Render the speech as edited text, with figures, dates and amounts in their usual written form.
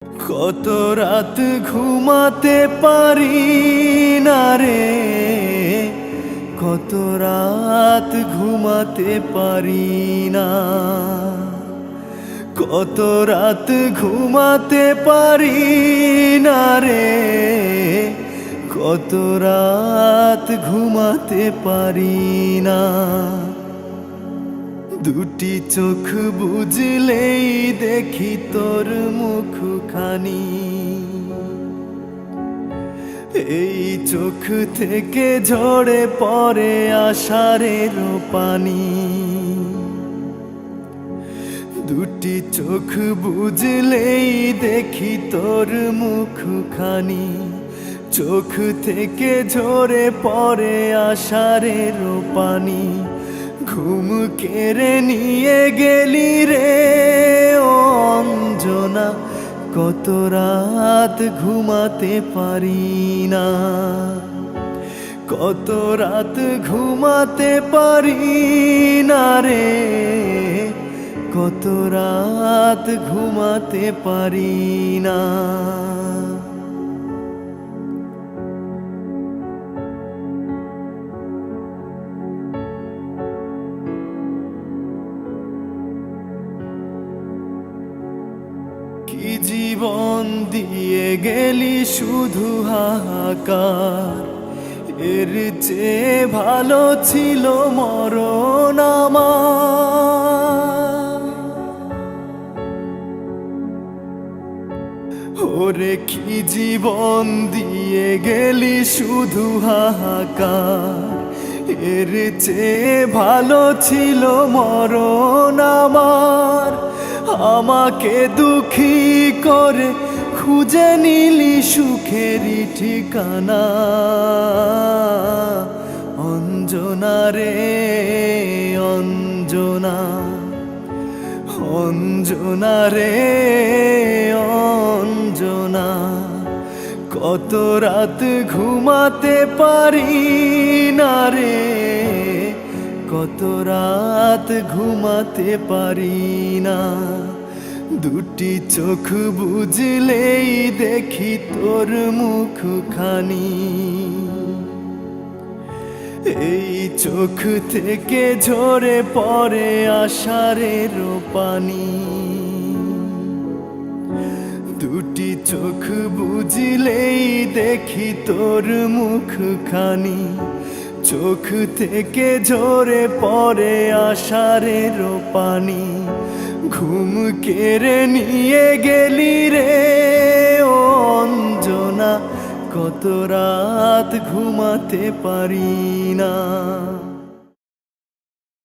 কত রাত ঘুমাতে পারি না রে, কত রাত ঘুমাতে পারি না, কত রাত ঘুমাতে পারি না রে, কত রাত ঘুমাতে পারি না। দুটি চোখ বুঝলেই দেখি তোর মুখখানি, এই চোখ থেকে ঝরে পড়ে আষাঢ়ের পানি। দুটি চোখ বুঝলেই দেখি তোর মুখখানি, চোখ থেকে ঝরে পড়ে আষাঢ়ের পানি। ঘুম কেড়ে নিয়ে গেলি রে ও অঞ্জনা, কত রাত ঘুমাতে পারি না, কত রাত ঘুমাতে পারি না রে, কত রাত ঘুমাতে পারি না। কি জীবন দিয়ে গেলি শুধু হাহাকার, এর চেয়ে ভালো ছিল মরণ আমার। ওরে কি জীবন দিয়ে গেলি শুধু হাহাকার, এর চেয়ে ভালো ছিল মরণ আমার। আমাকে দুঃখী করে খুঁজে নিলি সুখেরই ঠিকানা, অঞ্জনা রে অঞ্জনা, অঞ্জনা রে অঞ্জনা। কত রাত ঘুমাতে পারি না রে, কত রাত ঘুমাতে পারি না। দুটি চোখ বুঝলেই দেখি তোর মুখখানি, এই চোখ থেকে ঝরে পড়ে আষাঢ়ের পানি। দুটি চোখ বুঝলেই দেখি তোর মুখখানি, চোখ থেকে ঝরে পড়ে আষাঢ়ের পানি। ঘুম কেড়ে নিয়ে গেলি রে ও অঞ্জনা, কত রাত ঘুমাতে পারি না।